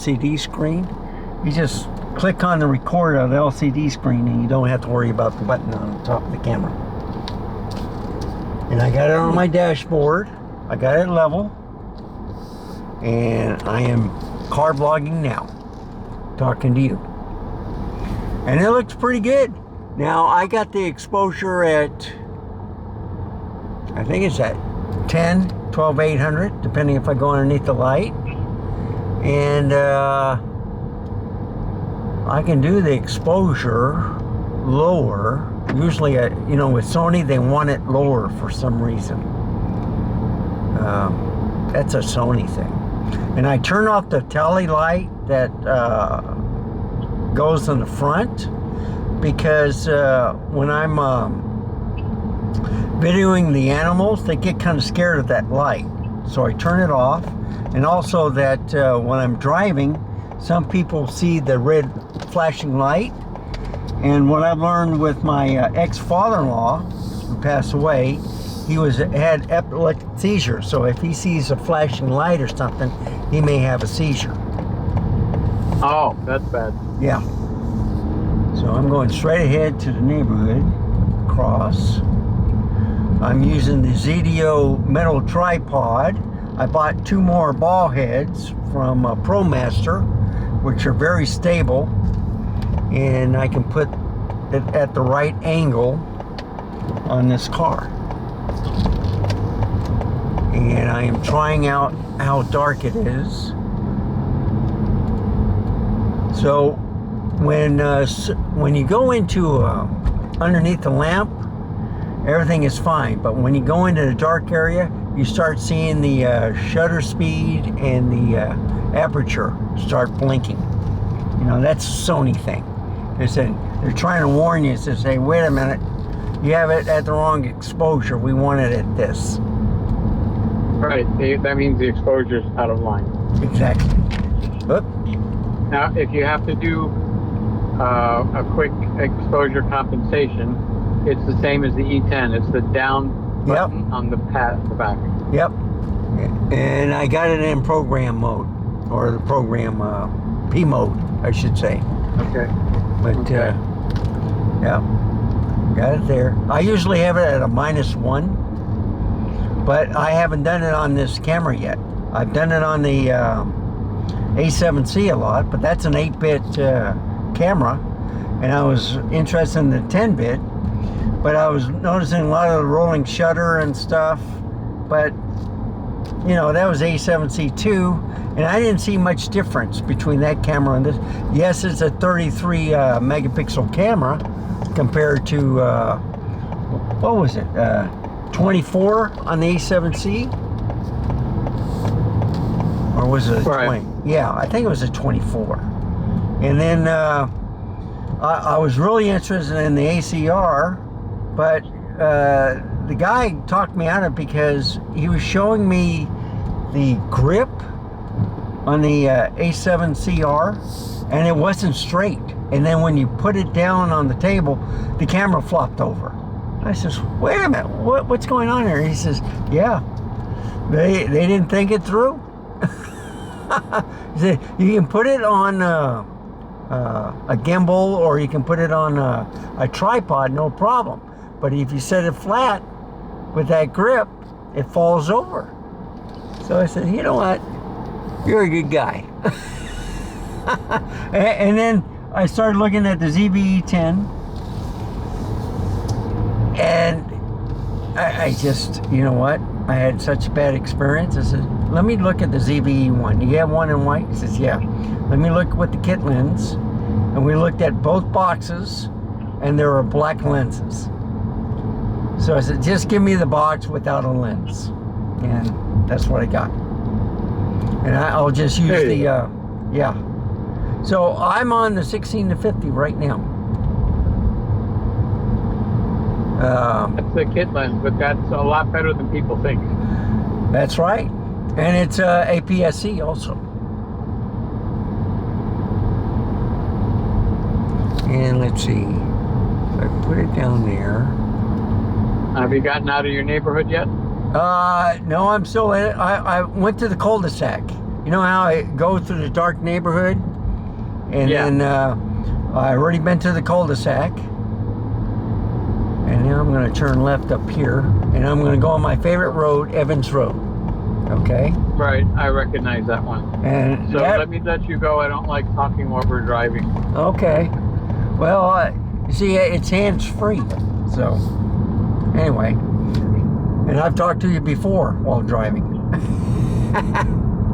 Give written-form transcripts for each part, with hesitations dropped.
LCD screen. You just click on the record of the LCD screen and you don't have to worry about the button on the top of the camera. And I got it on my dashboard. I got it level. And I am car vlogging now, talking to you. And it looks pretty good. Now I got the exposure at, I think it's at 10, 12, 800, depending if I go underneath the light. And I can do the exposure lower. Usually, you know, with Sony, they want it lower for some reason. That's a Sony thing. And I turn off the tally light that goes in the front, because when I'm videoing the animals, they get kind of scared of that light. So I turn it off. And also that when I'm driving, some people see the red flashing light. And what I've learned with my ex-father-in-law, who passed away, he had epileptic seizure. So if he sees a flashing light or something, he may have a seizure. Oh, that's bad. Yeah. So I'm going straight ahead to the neighborhood, cross. I'm using the ZV-E1 metal tripod. I bought 2 more ball heads from ProMaster, which are very stable, and I can put it at the right angle on this car. And I am trying out how dark it is. So when you go into underneath the lamp, everything is fine. But when you go into the dark area, you start seeing the shutter speed and the aperture start blinking. You know, that's a Sony thing. They're trying to warn you to say, wait a minute, you have it at the wrong exposure. We want it at this. Right. That means the exposure's out of line. Exactly. Oop. Now, if you have to do a quick exposure compensation, it's the same as the E10. It's the down button on the pad at the back. Yep. And I got it in program mode, or the program P mode, I should say. Okay. But okay. Yeah, got it there. I usually have it at a -1, but I haven't done it on this camera yet. I've done it on the A7C a lot, but that's an 8-bit camera, and I was interested in the 10-bit. But I was noticing a lot of the rolling shutter and stuff. But, you know, that was A7C2. And I didn't see much difference between that camera and this. Yes, it's a 33 megapixel camera compared to, what was it? 24 on the A7C? Or was it a 20? Yeah, I think it was a 24. And then I was really interested in the ACR. But the guy talked me out of it because he was showing me the grip on the A7CR, and it wasn't straight. And then when you put it down on the table, the camera flopped over. I says, wait a minute, what's going on here? He says, yeah, they didn't think it through. He said, you can put it on a gimbal, or you can put it on a tripod, no problem. But if you set it flat with that grip, it falls over. So I said, you know what? You're a good guy. And then I started looking at the ZV-E10. And I just, you know what? I had such a bad experience. I said, let me look at the ZV-E1. You have one in white? He says, yeah. Let me look with the kit lens. And we looked at both boxes, and there were black lenses. So I said, just give me the box without a lens. And that's what I got. And I'll just use the, yeah. So I'm on the 16-50 right now. That's the kit lens, but that's a lot better than people think. That's right. And it's APSC also. And let's see. If I put it down there. Have you gotten out of your neighborhood yet? No, I'm still in it. I went to the cul-de-sac. you know how I go through the dark neighborhood, and then I already been to the cul-de-sac, and now I'm going to turn left up here, and I'm going to go on my favorite road, Evans Road. Okay. Right, I recognize that one. And so let me let you go. I don't like talking while we're driving. Okay. Well, you see, it's hands-free. So, anyway, and I've talked to you before while driving.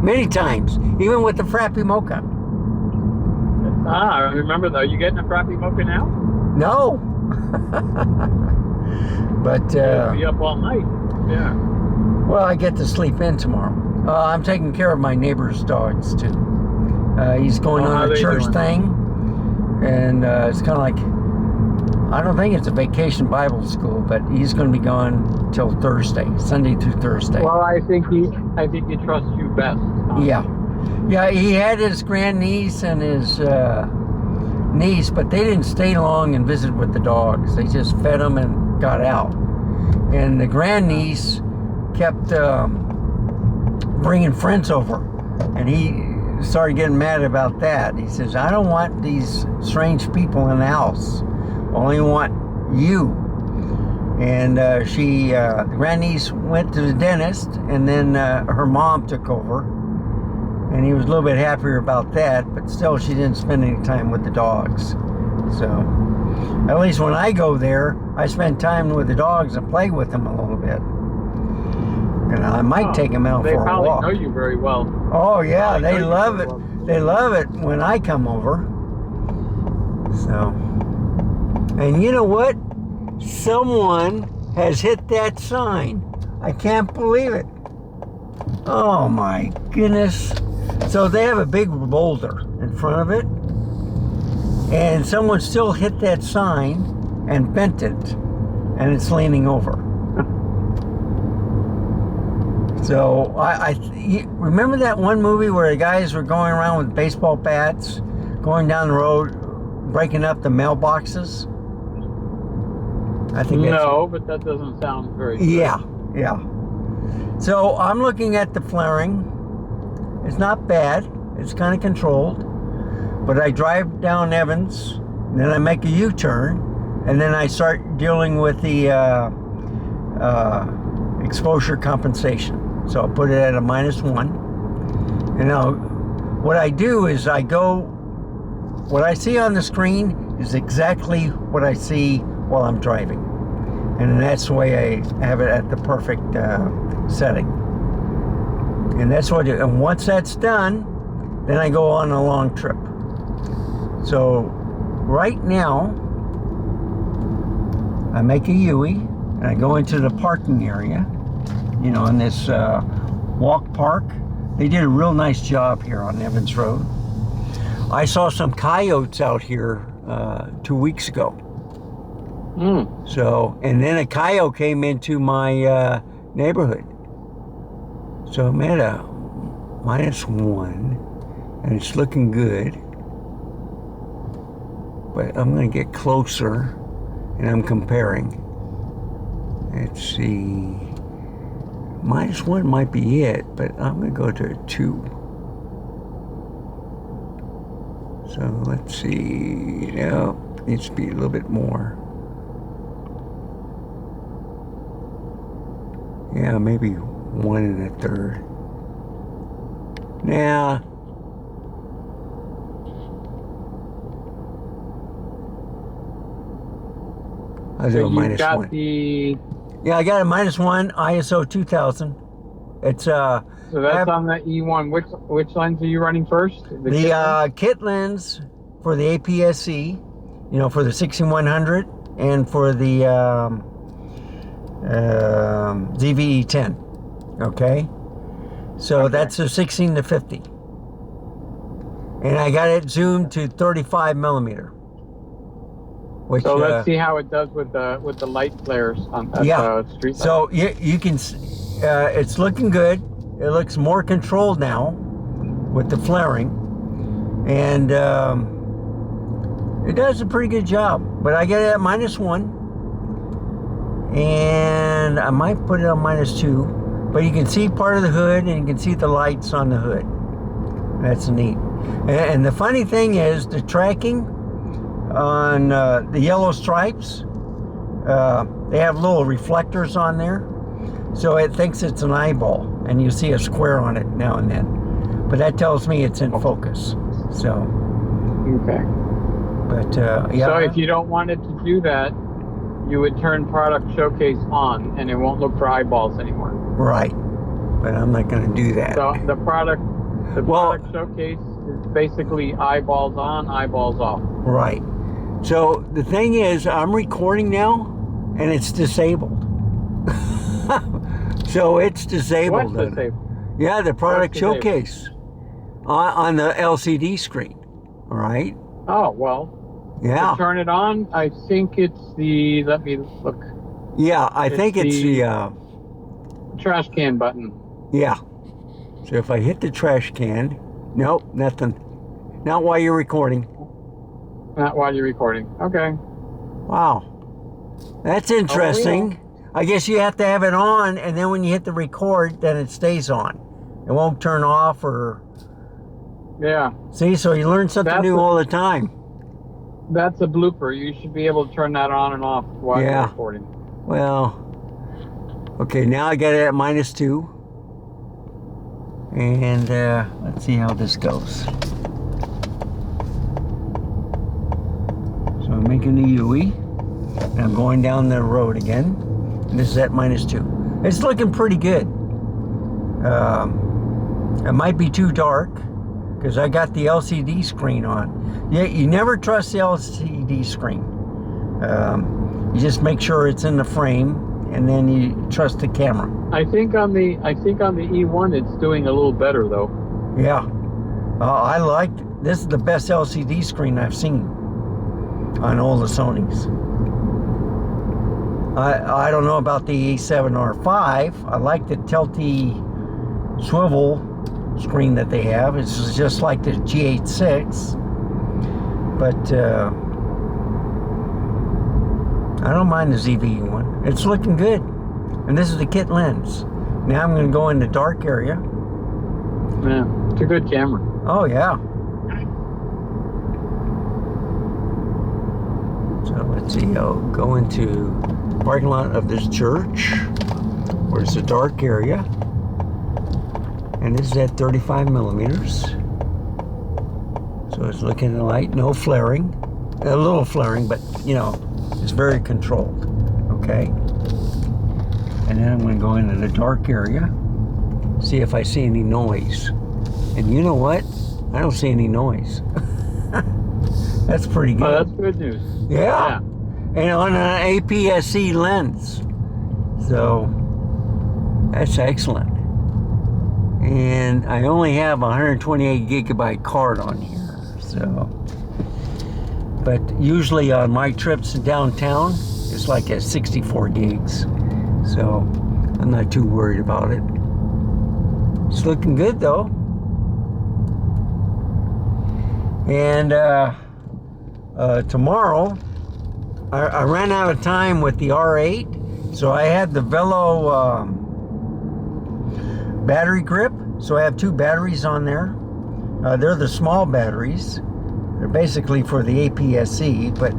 Many times, even with the Frappy Mocha. I remember though. You getting a Frappy Mocha now? No. But you'll be up all night. Yeah. Well, I get to sleep in tomorrow. I'm taking care of my neighbor's dogs too. He's going on a church thing, and it's kind of like, I don't think it's a vacation Bible school, but he's going to be gone till Thursday, Sunday through Thursday. Well, I think he trusts you best. Yeah. He had his grandniece and his niece, but they didn't stay long and visit with the dogs. They just fed them and got out. And the grandniece kept bringing friends over, and he started getting mad about that. He says, I don't want these strange people in the house. I only want you. And the grandniece went to the dentist, and then her mom took over, and he was a little bit happier about that, but still she didn't spend any time with the dogs. So at least when I go there, I spend time with the dogs and play with them a little bit. And I might take them out for a walk. They probably know you very well. Oh yeah, they love it. They love it when I come over. So, and you know what? Someone has hit that sign. I can't believe it. Oh my goodness. So they have a big boulder in front of it, and someone still hit that sign and bent it, and it's leaning over. So you remember that one movie where the guys were going around with baseball bats, going down the road, breaking up the mailboxes? I think but that doesn't sound very good. Yeah. So I'm looking at the flaring. It's not bad. It's kind of controlled. But I drive down Evans, then I make a U-turn, and then I start dealing with the exposure compensation. So I'll put it at a -1. And now what I do is what I see on the screen is exactly what I see while I'm driving. And that's the way I have it at the perfect setting. And that's what and once that's done, then I go on a long trip. So right now, I make a U-turn and I go into the parking area, in this walk park. They did a real nice job here on Evans Road. I saw some coyotes out here 2 weeks ago. So, and then a coyote came into my neighborhood. So I'm at a -1, and it's looking good. But I'm going to get closer, and I'm comparing. Let's see. -1 might be it, but I'm going to go to a 2. So let's see. No, needs to be a little bit more. Yeah, maybe 1 1/3. Now, I'll do a -1. Yeah, I got a -1 ISO 2000. It's So that's on the E1. Which lens are you running first? The kit lens for the APSC, for the 6100, and for the ZV-E10. Okay, so that's a 16 to 50, and I got it zoomed to 35 millimeter. Which, so let's see how it does with the light flares on the street light. So you can, it's looking good. It looks more controlled now with the flaring, and it does a pretty good job. But I get it at -1, and I might put it on -2. But you can see part of the hood, and you can see the lights on the hood. That's neat. And the funny thing is, the tracking on the yellow stripes, they have little reflectors on there, so it thinks it's an eyeball, and you see a square on it now and then. But that tells me it's in focus. So. Okay. But yeah. So if you don't want it to do that, you would turn product showcase on, and it won't look for eyeballs anymore. Right. But I'm not going to do that. So the product showcase is basically eyeballs on, eyeballs off. Right. So the thing is, I'm recording now, and it's disabled. So it's disabled. What's disabled? Yeah, the product showcase on the LCD screen. All right. Oh, well. Yeah. To turn it on, I think it's the, let me look. Yeah, I think it's the trash can button. Yeah. So if I hit the trash can, nope, nothing. Not while you're recording. Not while you're recording. Okay. Wow. That's interesting. Oh, yeah. I guess you have to have it on, and then when you hit the record, then it stays on. It won't turn off or... Yeah. See, so you learn something new all the time. That's a blooper. You should be able to turn that on and off while you're recording. Well, okay, now I got it at -2. And let's see how this goes. So I'm making the UE, and I'm going down the road again. And this is at -2. It's looking pretty good. It might be too dark, because I got the LCD screen on. Yeah, you never trust the LCD screen. You just make sure it's in the frame, and then you trust the camera. I think on the E1 it's doing a little better though. Yeah, I like this. Is the best LCD screen I've seen on all the Sonys. I don't know about the A7R5. I like the tilty swivel screen that they have. It's just like the G86, but I don't mind the ZV-E1. It's looking good, and this is the kit lens. Now I'm going to go in the dark area. Yeah, it's a good camera. Oh yeah. So let's see. I'll go into the parking lot of this church, where it's a dark area. And this is at 35 millimeters. So it's looking at the light, no flaring. A little flaring, but you know, it's very controlled. Okay. And then I'm going to go into the dark area, see if I see any noise. And you know what? I don't see any noise. That's pretty good. Oh, that's good news. Yeah. And on an APSC lens. So that's excellent. And I only have a 128 gigabyte card on here, so. But usually on my trips downtown, it's like at 64 gigs. So I'm not too worried about it. It's looking good though. And tomorrow, I ran out of time with the R8, so I had the Velo battery grip, so I have 2 batteries on there. They're the small batteries. They're basically for the APSC, but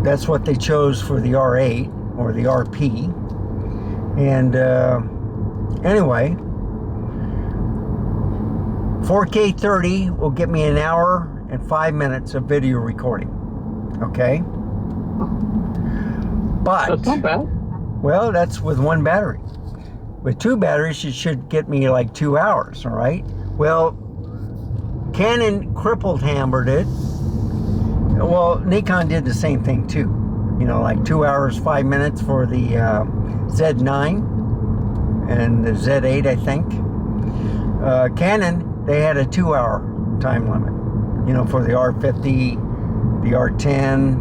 that's what they chose for the R8 or the RP. And anyway, 4K 30 will get me an hour and 5 minutes of video recording. Okay? But that's not bad. Well, that's with 1 battery. With 2 batteries, it should get me like 2 hours, all right? Well, Canon crippled hammered it. Well, Nikon did the same thing too. You know, like 2 hours, 5 minutes for the Z9 and the Z8, I think. Canon, they had a 2-hour time limit. You know, for the R50, the R10,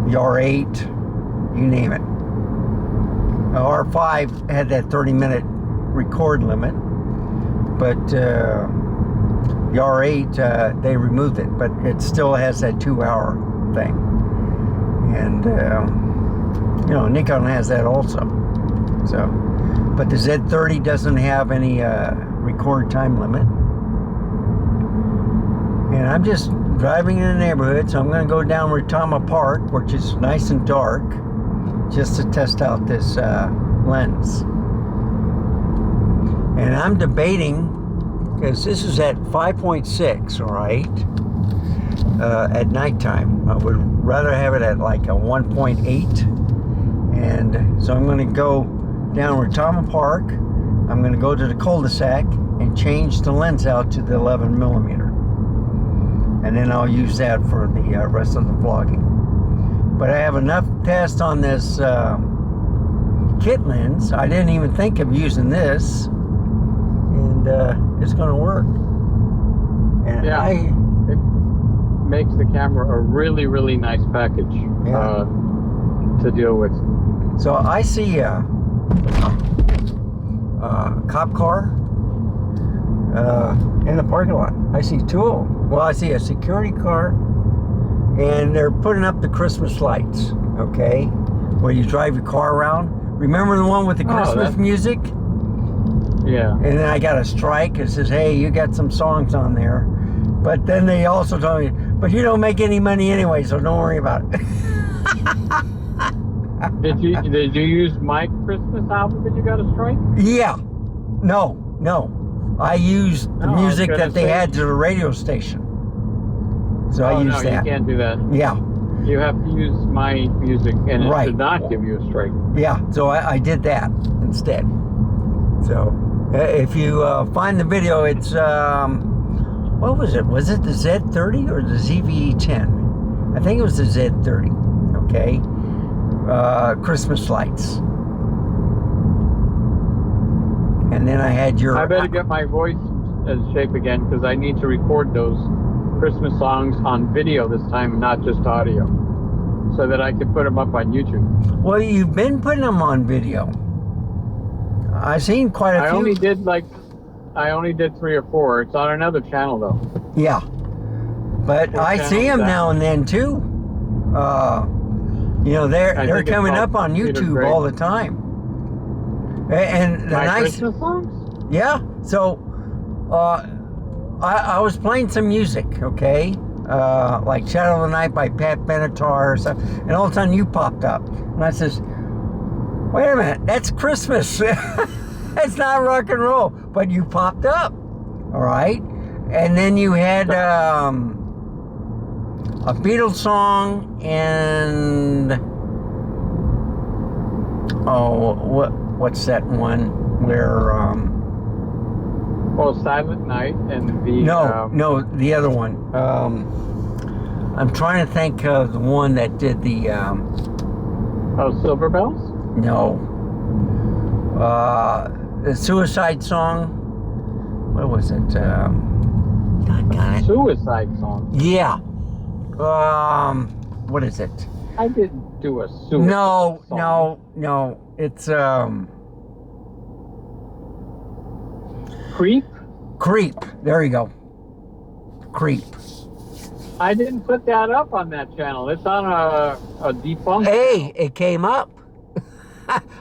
the R8, you name it. R5 had that 30-minute record limit, but the R8, they removed it, but it still has that 2-hour thing. And, you know, Nikon has that also. So, but the Z30 doesn't have any record time limit. And I'm just driving in the neighborhood, so I'm going to go down Retama Park, which is nice and dark, just to test out this lens. And I'm debating, because this is at 5.6, all right, at nighttime. I would rather have it at like a 1.8. And so I'm going to go down Retama Park. I'm going to go to the cul-de-sac and change the lens out to the 11 millimeter. And then I'll use that for the rest of the vlogging. But I have enough tests on this kit lens. I didn't even think of using this. And it's going to work. And yeah, it makes the camera a really, really nice package to deal with. So I see a cop car in the parking lot. I see two of them. Well, I see a security car, and they're putting up the Christmas lights, okay? Where you drive your car around. Remember the one with the Christmas music? Yeah. And then I got a strike that says, hey, you got some songs on there. But then they also told me, but you don't make any money anyway, so don't worry about it. Did you use my Christmas album that you got a strike? Yeah. No. I used the music that they had to the radio station. So I used that. You can't do that. Yeah. You have to use my music, and it should not give you a strike. Yeah, so I did that instead. So if you find the video, it's, what was it? Was it the Z30 or the ZV-E10? I think it was the Z30, okay? Christmas lights. And then I had your... I better get my voice in shape again, because I need to record those Christmas songs on video this time, not just audio, so that I can put them up on YouTube. Well, you've been putting them on video. I've seen quite a few. I only did 3 or 4. It's on another channel, though. Yeah. But I see them now and then, too. You know, they're coming up on YouTube all the time. And the Christmas songs? Yeah. So, I was playing some music, okay? Like Shadow of the Night by Pat Benatar or something. And all of a sudden you popped up. And I says, wait a minute, that's Christmas. That's not rock and roll. But you popped up, all right? And then you had a Beatles song and... Oh, what's that one where... Well, Silent Night and the... No, the other one. I'm trying to think of the one that did the... Silver Bells? No. The Suicide song. What was it? Doggone it. Suicide song? Yeah. What is it? I didn't do a suicide song. No. It's, Creep. There you go. Creep. I didn't put that up on that channel. It's on a defunct channel. It came up.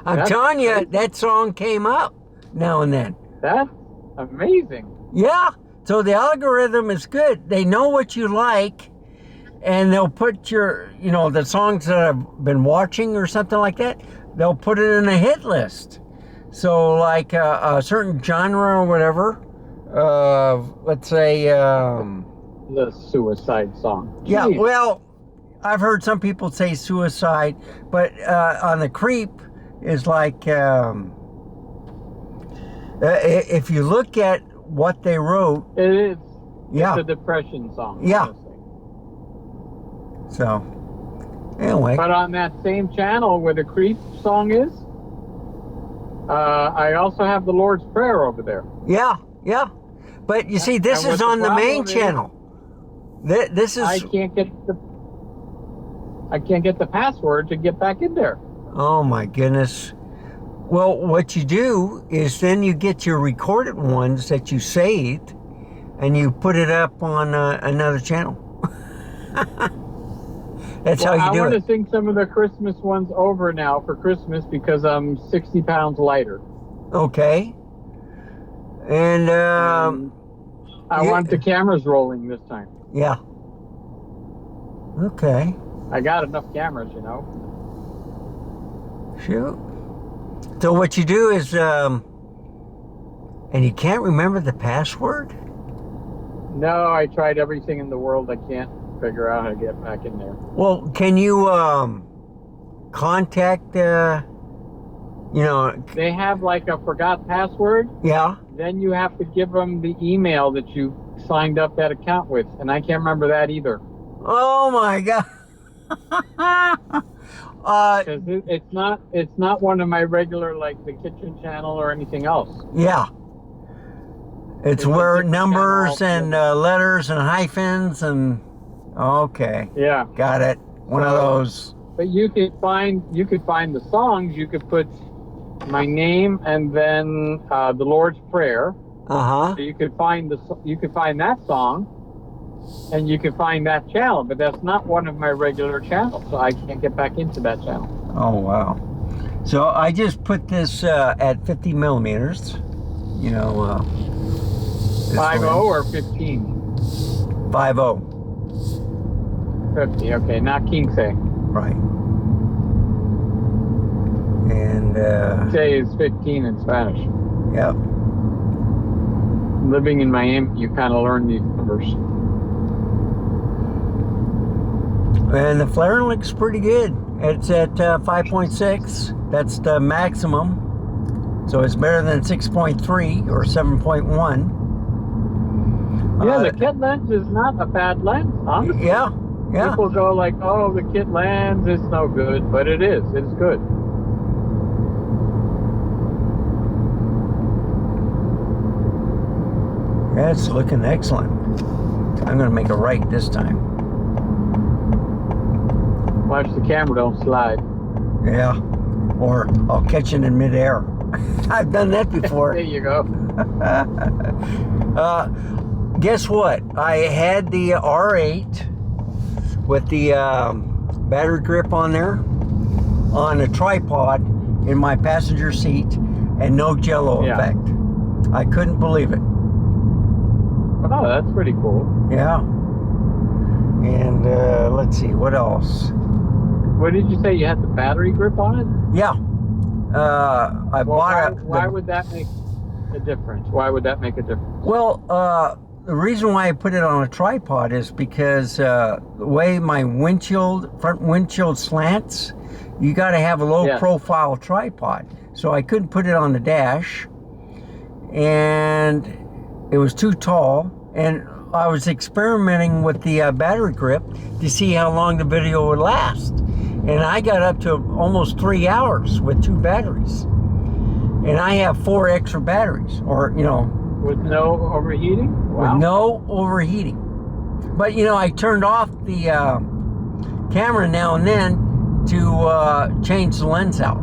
That's telling you, crazy. That song came up now and then. That's amazing. Yeah. So the algorithm is good. They know what you like, and they'll put your, the songs that I've been watching or something like that, they'll put it in a hit list. So like a certain genre or whatever, let's say... the suicide song. Jeez. Yeah, well, I've heard some people say suicide, but on the Creep is like... if you look at what they wrote... It is. Yeah. It's a depression song. Yeah. Honestly. So, anyway. But on that same channel where the Creep song is, I also have the Lord's Prayer over there. Yeah. But you see, this is on the main channel. This is... I can't get the password to get back in there. Oh my goodness. Well, what you do is then you get your recorded ones that you saved and you put it up on another channel. That's how you do it. I want to sing some of the Christmas ones over now for Christmas because I'm 60 pounds lighter. Okay. And I want the cameras rolling this time. Yeah. Okay. I got enough cameras, you know. Shoot. So what you do is, and you can't remember the password? No, I tried everything in the world. I can't figure out how to get back in there. Well, can you contact, you know? They have like a forgot password. Yeah. Then you have to give them the email that you signed up that account with, and I can't remember that either. Oh my God. Because it's not one of my regular, like the kitchen channel or anything else. Yeah. It's a where different numbers channel and letters and hyphens and okay. Yeah. Got it. One of those. But you could find the songs. You could put my name and then the Lord's Prayer. Uh-huh. So you could find that song, and you could find that channel. But that's not one of my regular channels, so I can't get back into that channel. Oh wow. So I just put this at 50 millimeters. You know. 5.0 or 15? 5.0. 50. Okay, not King Say. Right. And Say is 15 in Spanish. yep. Living in Miami, you kind of learn these numbers. And the flare looks pretty good. It's at 5.6. That's the maximum. So it's better than 6.3 or 7.1. Yeah, the kit lens is not a bad lens, honestly. Yeah, yeah. People go like, oh, the kit lens is no good, but it is. It's good. Yeah, it's looking excellent. I'm going to make a right this time. Watch the camera don't slide. Yeah, or I'll catch it in midair. I've done that before. There you go. Guess what? I had the R8 with the battery grip on there on a tripod in my passenger seat and no jello effect. I couldn't believe it. Oh, that's pretty cool. Yeah. And let's see, what else? What did you say? You had the battery grip on it? Yeah. I bought it. Why would that make a difference? Why would that make a difference? Well, the reason why I put it on a tripod is because the way my front windshield slants, you got to have a low profile tripod. So I couldn't put it on the dash, and it was too tall. And I was experimenting with the battery grip to see how long the video would last. And I got up to almost 3 hours with 2 batteries. And I have 4 extra batteries, or, you know. With no overheating? Wow. With no overheating. But, you know, I turned off the camera now and then to change the lens out.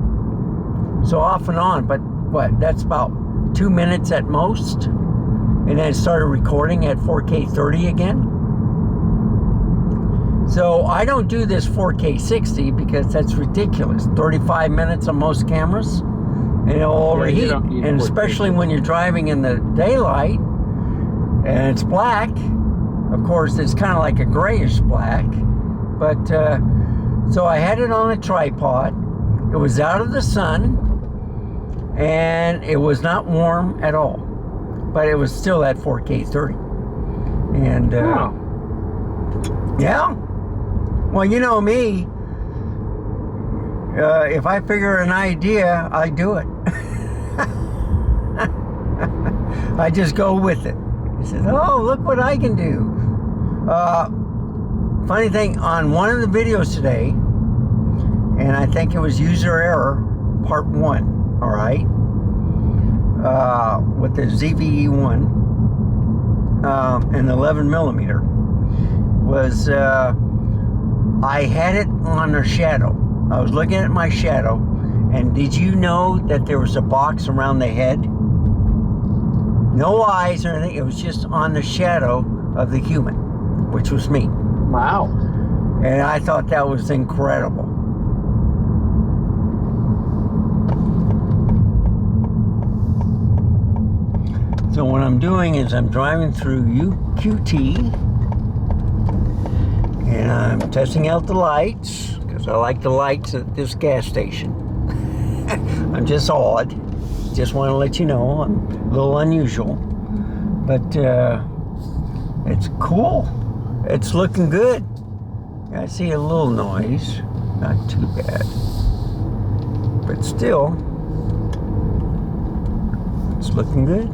So off and on, but what, that's about 2 minutes at most. And then it started recording at 4K 30 again. So I don't do this 4K 60 because that's ridiculous. 35 minutes on most cameras, and it'll overheat. And especially when you're driving in the daylight and it's black. Of course, it's kind of like a grayish black. But so I had it on a tripod. It was out of the sun, and it was not warm at all. But it was still at 4K 30. And yeah. Well, you know me. If I figure an idea, I do it. I just go with it. He says, oh, look what I can do. Funny thing, on one of the videos today, and I think it was user error, part 1, all right? With the ZV-E1 and 11 millimeter, was I had it on a shadow. I was looking at my shadow, and did you know that there was a box around the head? No eyes or anything, it was just on the shadow of the human, which was me. Wow. And I thought that was incredible. So what I'm doing is I'm driving through QT, And I'm testing out the lights because I like the lights at this gas station. I'm just odd. Just want to let you know I'm a little unusual. But it's cool. It's looking good. I see a little noise. Not too bad. But still, it's looking good.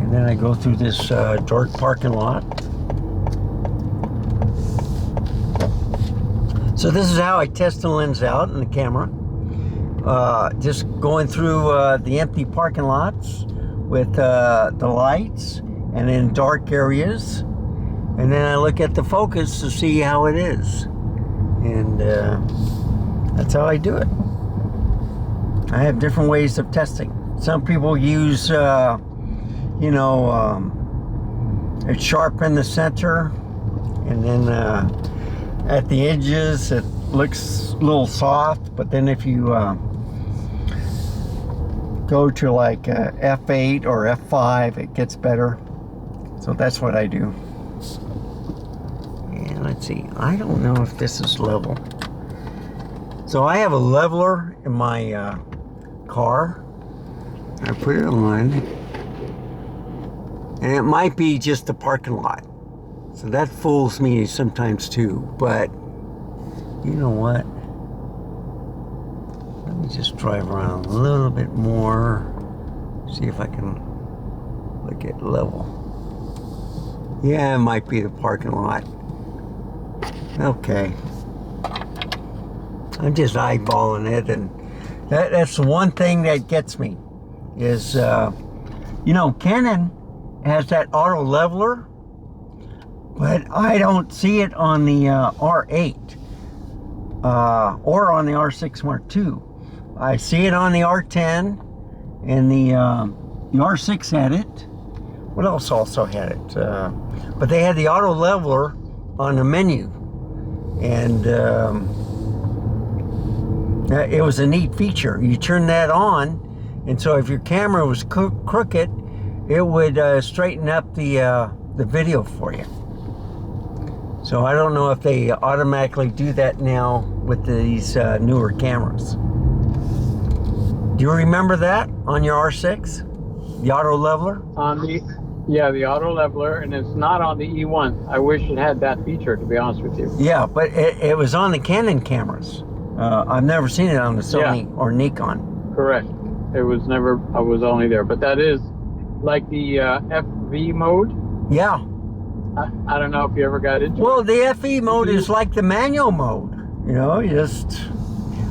And then I go through this dark parking lot. So this is how I test the lens out in the camera. Just going through the empty parking lots with the lights and in dark areas. And then I look at the focus to see how it is. And that's how I do it. I have different ways of testing. Some people use it's sharp in the center, and then at the edges it looks a little soft, but then if you go to like F8 or F5, it gets better. So that's what I do. And let's see, I don't know if this is level. So I have a leveler in my car. I put it on, and it might be just the parking lot. So that fools me sometimes too, but you know what? Let me just drive around a little bit more, see if I can look at level. Yeah, it might be the parking lot. Okay. I'm just eyeballing it, and that's the one thing that gets me is, Canon has that auto leveler, but I don't see it on the R8 or on the R6 Mark II. I see it on the R10, and the R6 had it. What else also had it? But they had the auto leveler on the menu, and it was a neat feature. You turn that on, and so if your camera was crooked, it would straighten up the video for you. So I don't know if they automatically do that now with these newer cameras. Do you remember that on your R6? The auto leveler? The auto leveler, and it's not on the E1. I wish it had that feature, to be honest with you. Yeah, but it was on the Canon cameras. I've never seen it on the Sony or Nikon. Correct. It was never, I was only there. But that is like the FV mode. Yeah. I don't know if you ever got into Well, it. the FE mode is like the manual mode.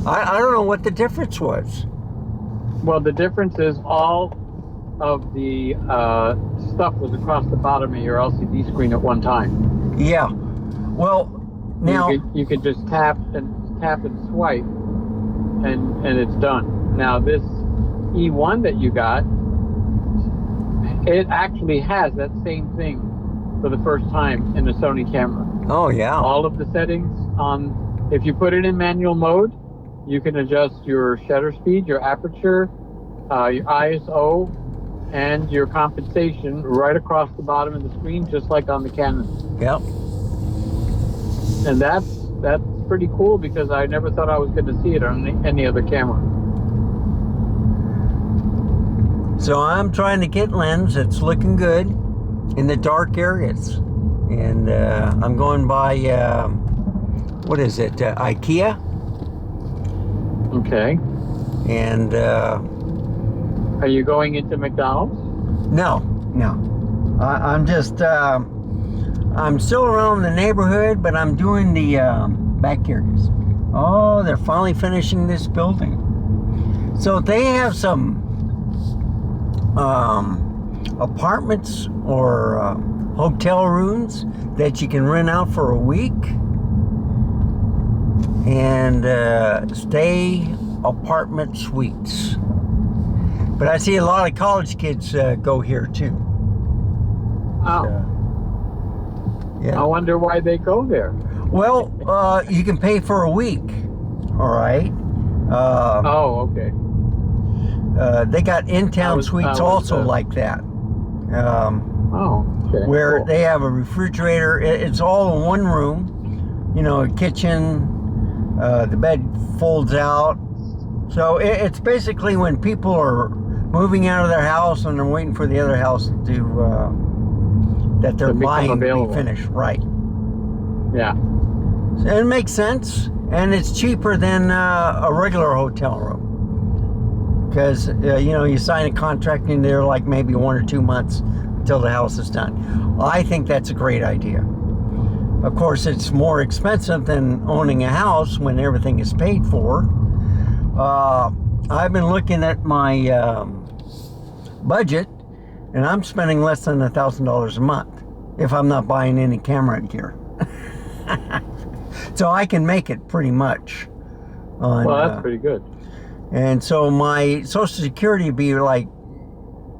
I don't know what the difference was. Well, the difference is all of the stuff was across the bottom of your LCD screen at one time. Yeah. Well, now you could just tap and swipe, and it's done. Now this E1 that you got, it actually has that same thing for the first time in the Sony camera. Oh yeah. All of the settings on, if you put it in manual mode, you can adjust your shutter speed, your aperture, your ISO, and your compensation right across the bottom of the screen, just like on the Canon. Yep. And that's pretty cool, because I never thought I was going to see it on any other camera. So I'm trying to get lens that's looking good in the dark areas, and I'm going by what is it, IKEA? Okay. And are you going into McDonald's? No. I'm just I'm still around the neighborhood, but I'm doing the back areas. Oh, they're finally finishing this building. So they have some apartments or hotel rooms that you can rent out for a week and stay apartment suites. But I see a lot of college kids go here too. Oh. Yeah. I wonder why they go there. Well, you can pay for a week. All right. Oh, okay. They got in-town suites also like that. Oh, okay. Where Cool. they have a refrigerator. It's all in one room. You know, a kitchen. The bed folds out. So it's basically when people are moving out of their house and they're waiting for the other house that they're To become buying available. to be finished. Right. Yeah. So it makes sense, and it's cheaper than a regular hotel room. Because you know, you sign a contract and they're like maybe 1 or 2 months until the house is done. I think that's a great idea. Of course, it's more expensive than owning a house when everything is paid for. I've been looking at my budget, and I'm spending less than $1,000 a month if I'm not buying any camera gear. So I can make it pretty much. On, Well, that's pretty good. and so my Social Security would be like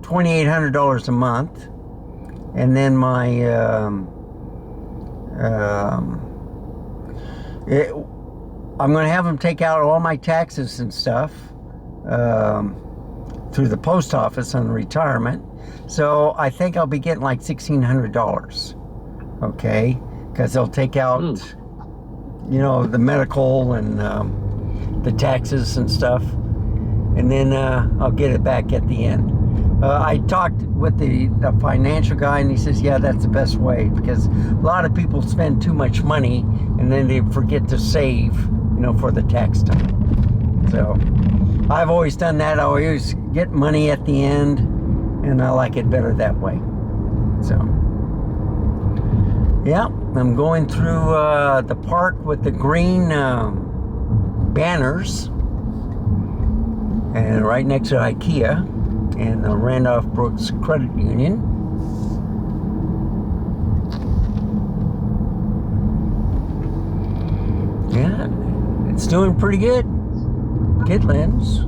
$2,800 a month, and then my I'm going to have them take out all my taxes and stuff through the post office on retirement. So I think I'll be getting like $1,600. Okay, because they'll take out, you know, the medical and the taxes and stuff, and then I'll get it back at the end. I talked with the financial guy, and he says, yeah, that's the best way, because a lot of people spend too much money and then they forget to save, you know, for the tax time. So I've always done that. I always get money at the end, and I like it better that way. So yeah, I'm going through the park with the green banners, and right next to IKEA and the Randolph Brooks Credit Union. Yeah, it's doing pretty good. Kidlands.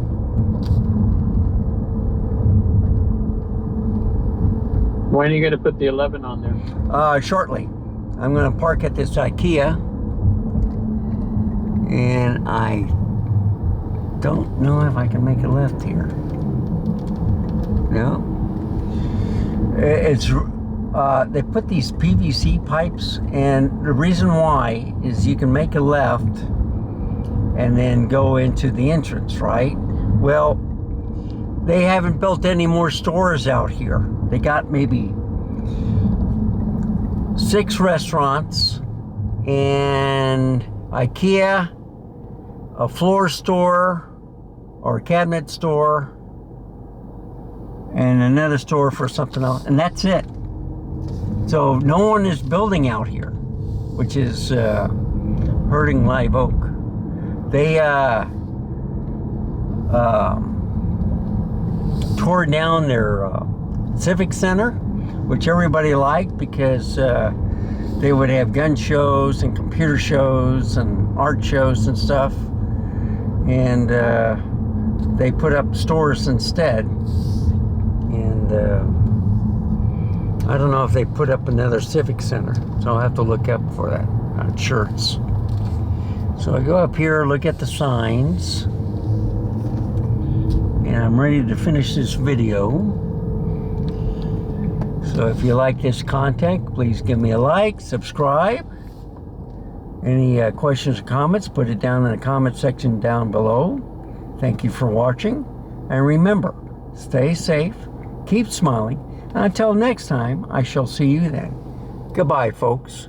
When are you going to put the 11 on there? Shortly. I'm going to park at this IKEA, and I don't know if I can make a left here. No. It's they put these PVC pipes, and the reason why is you can make a left and then go into the entrance, right? Well, they haven't built any more stores out here. They got maybe 6 restaurants and IKEA, a floor store or a cabinet store, and another store for something else, and that's it. So no one is building out here, which is hurting Live Oak. They tore down their Civic Center, which everybody liked, because they would have gun shows and computer shows and art shows and stuff, and they put up stores instead. And I don't know if they put up another Civic Center, so I'll have to look up for that on shirts. So I go up here, look at the signs, and I'm ready to finish this video. So if you like this content, please give me a like, subscribe. Any questions or comments, put it down in the comment section down below. Thank you for watching, and remember, stay safe, keep smiling, and until next time, I shall see you then. Goodbye, folks.